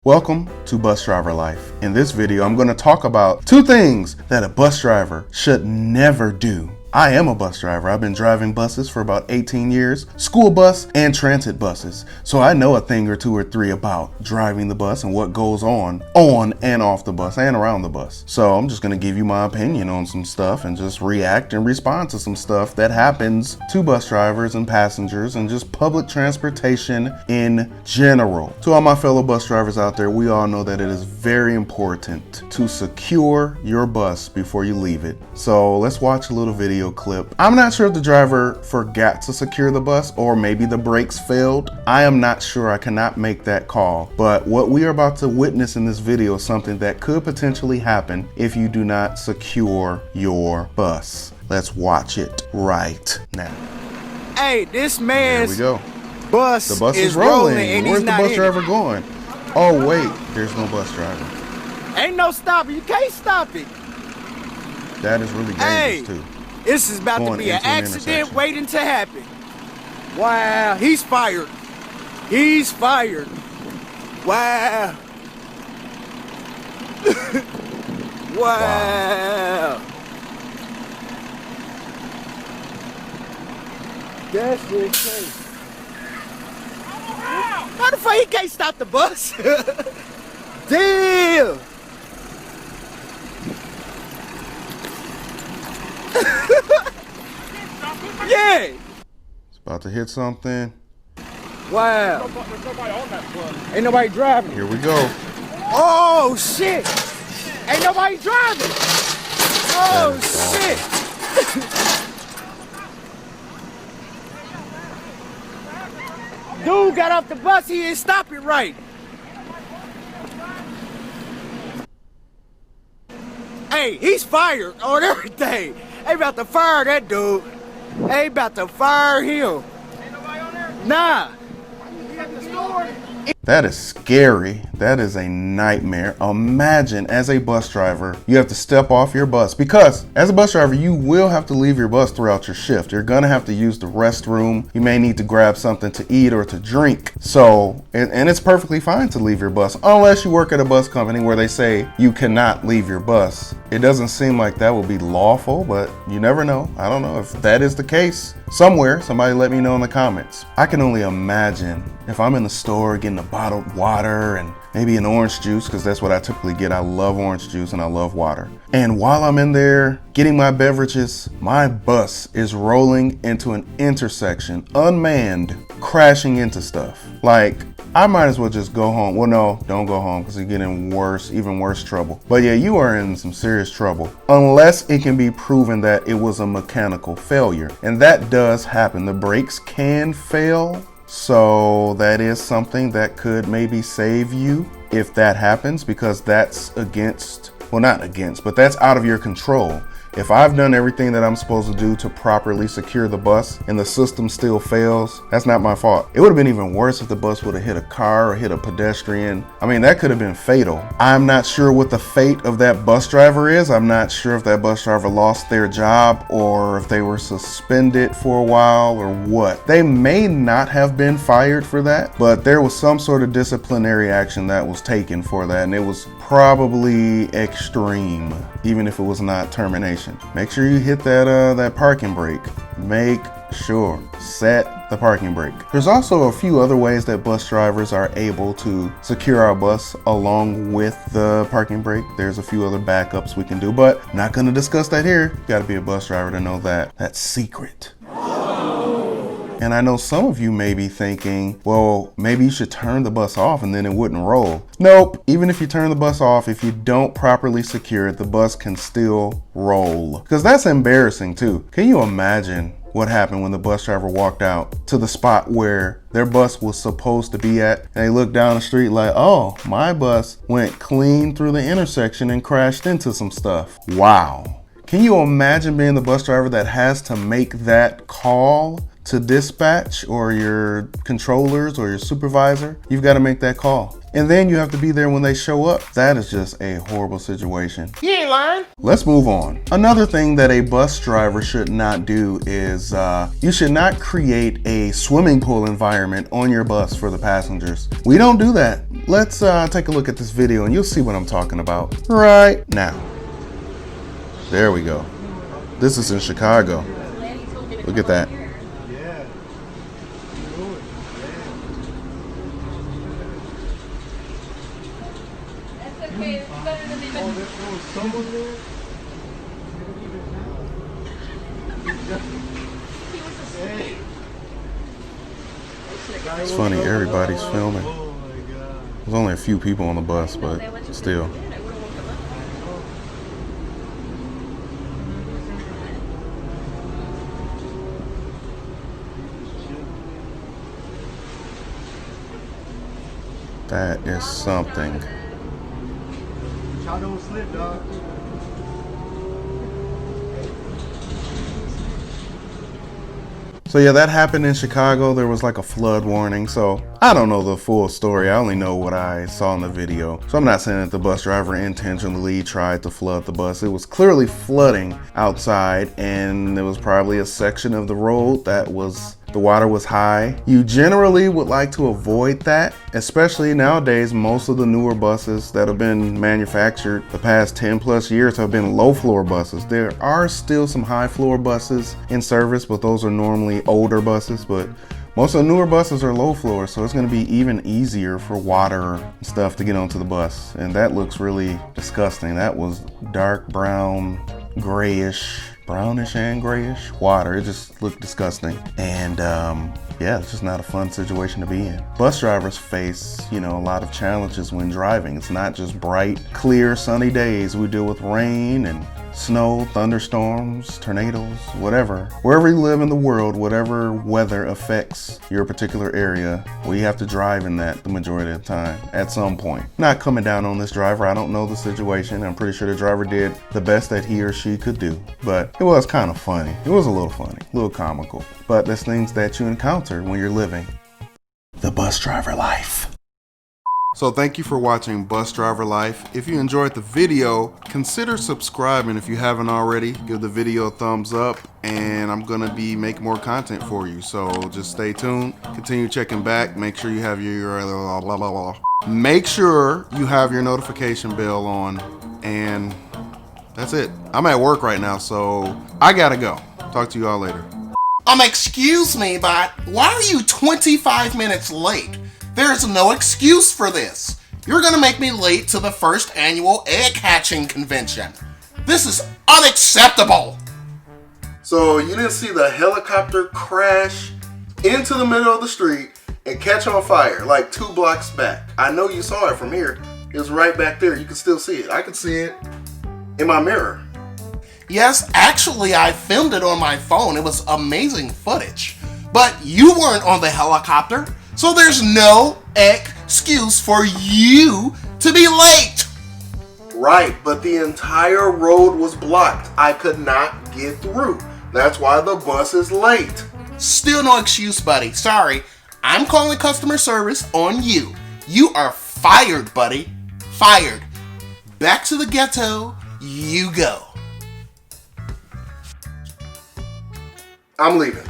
Welcome to Bus Driver Life. In this video, I'm going to talk about two things that a bus driver should never do. I am a bus driver. I've been driving buses for about 18 years, school bus and transit buses. So I know a thing or two or three about driving the bus and what goes on and off the bus and around the bus. So I'm just going to give you my opinion on some stuff and just react and respond to some stuff that happens to bus drivers and passengers and just public transportation in general. To all my fellow bus drivers out there, we all know that it is very important to secure your bus before you leave it. So let's watch a little video clip. I'm not sure if the driver forgot to secure the bus or maybe the brakes failed. I am not sure. I cannot make that call. But what we are about to witness in this video is something that could potentially happen if you do not secure your bus. Let's watch it right now. Hey, this man's Here we go. bus, The bus is rolling. Where's the bus driver going? Oh wait, there's no bus driver. Ain't no stopping. You can't stop it. That is really dangerous too. This is about to be an accident waiting to happen. Wow, he's fired. He's fired. Wow. Wow. That's insane. How the fuck he can't stop the bus? Damn. Yeah. It's about to hit something. Wow. Ain't nobody driving. Here we go. Oh shit. Ain't nobody driving. Oh shit. Dude got off the bus, he didn't stop it right. Hey, he's fired on everything. They about to fire that dude. They about to fire him. Ain't nobody on there? Nah. He at the store. That is scary. That is a nightmare. Imagine as a bus driver, you have to step off your bus because as a bus driver, you will have to leave your bus throughout your shift. You're gonna have to use the restroom. You may need to grab something to eat or to drink. So, and it's perfectly fine to leave your bus unless you work at a bus company where they say you cannot leave your bus. It doesn't seem like that would be lawful, but you never know. I don't know if that is the case. Somewhere, somebody let me know in the comments. I can only imagine if I'm in the store getting a bottled water and maybe an orange juice, because that's what I typically get. I love orange juice and I love water. And while I'm in there getting my beverages, my bus is rolling into an intersection, unmanned, crashing into stuff. Like, I might as well just go home. Well, no, don't go home because you're getting worse, even worse trouble. But yeah, you are in some serious trouble unless it can be proven that it was a mechanical failure. And that does happen. The brakes can fail. So that is something that could maybe save you if that happens, because that's against, well, not against, but that's out of your control. If I've done everything that I'm supposed to do to properly secure the bus and the system still fails, that's not my fault. It would have been even worse if the bus would have hit a car or hit a pedestrian. I mean, that could have been fatal. I'm not sure what the fate of that bus driver is. I'm not sure if that bus driver lost their job or if they were suspended for a while or what. They may not have been fired for that, but there was some sort of disciplinary action that was taken for that, and it was probably extreme, even if it was not termination. Make sure you hit that parking brake. Make sure. Set the parking brake. There's also a few other ways that bus drivers are able to secure our bus along with the parking brake. There's a few other backups we can do, but I'm not going to discuss that here. You got to be a bus driver to know that. That's secret. And I know some of you may be thinking, well, maybe you should turn the bus off and then it wouldn't roll. Nope. Even if you turn the bus off, if you don't properly secure it, the bus can still roll. Because that's embarrassing too. Can you imagine what happened when the bus driver walked out to the spot where their bus was supposed to be at, and they looked down the street like, oh, my bus went clean through the intersection and crashed into some stuff. Wow. Can you imagine being the bus driver that has to make that call to dispatch or your controllers or your supervisor, you've got to make that call. And then you have to be there when they show up. That is just a horrible situation. You ain't lying. Let's move on. Another thing that a bus driver should not do is you should not create a swimming pool environment on your bus for the passengers. We don't do that. Let's take a look at this video and you'll see what I'm talking about right now. There we go. This is in Chicago. Look at that. It's funny, everybody's filming. There's only a few people on the bus, but still. That is something. Y'all don't slip, dog. So yeah, that happened in Chicago. There was like a flood warning. So I don't know the full story. I only know what I saw in the video. So I'm not saying that the bus driver intentionally tried to flood the bus. It was clearly flooding outside, and there was probably a section of the road that the water was high. You generally would like to avoid that, especially nowadays. Most of the newer buses that have been manufactured the past 10 plus years have been low floor buses. There are still some high floor buses in service, but those are normally older buses. But most of the newer buses are low floor, so it's gonna be even easier for water and stuff to get onto the bus. And that looks really disgusting. That was dark brown, grayish, brownish and grayish water. It just looked disgusting. And yeah, it's just not a fun situation to be in. Bus drivers face, a lot of challenges when driving. It's not just bright, clear, sunny days. We deal with rain and snow, thunderstorms, tornadoes, whatever. Wherever you live in the world, whatever weather affects your particular area, we have to drive in that the majority of the time at some point. Not coming down on this driver. I don't know the situation. I'm pretty sure the driver did the best that he or she could do, but it was kind of funny. It was a little funny, a little comical, but there's things that you encounter when you're living the bus driver life. So thank you for watching Bus Driver Life. If you enjoyed the video, consider subscribing if you haven't already. Give the video a thumbs up, and I'm gonna be making more content for you. So just stay tuned, continue checking back, make sure you have your notification bell on, and that's it. I'm at work right now, so I gotta go. Talk to you all later. Excuse me, but why are you 25 minutes late? There's no excuse for this. You're gonna make me late to the first annual egg hatching convention. This is unacceptable. So you didn't see the helicopter crash into the middle of the street and catch on fire like 2 blocks back. I know you saw it from here. It was right back there. You can still see it. I can see it in my mirror. Yes, actually I filmed it on my phone. It was amazing footage. But you weren't on the helicopter. So there's no excuse for you to be late. Right, but the entire road was blocked. I could not get through. That's why the bus is late. Still no excuse, buddy. Sorry. I'm calling customer service on you. You are fired, buddy. Fired. Back to the ghetto you go. I'm leaving.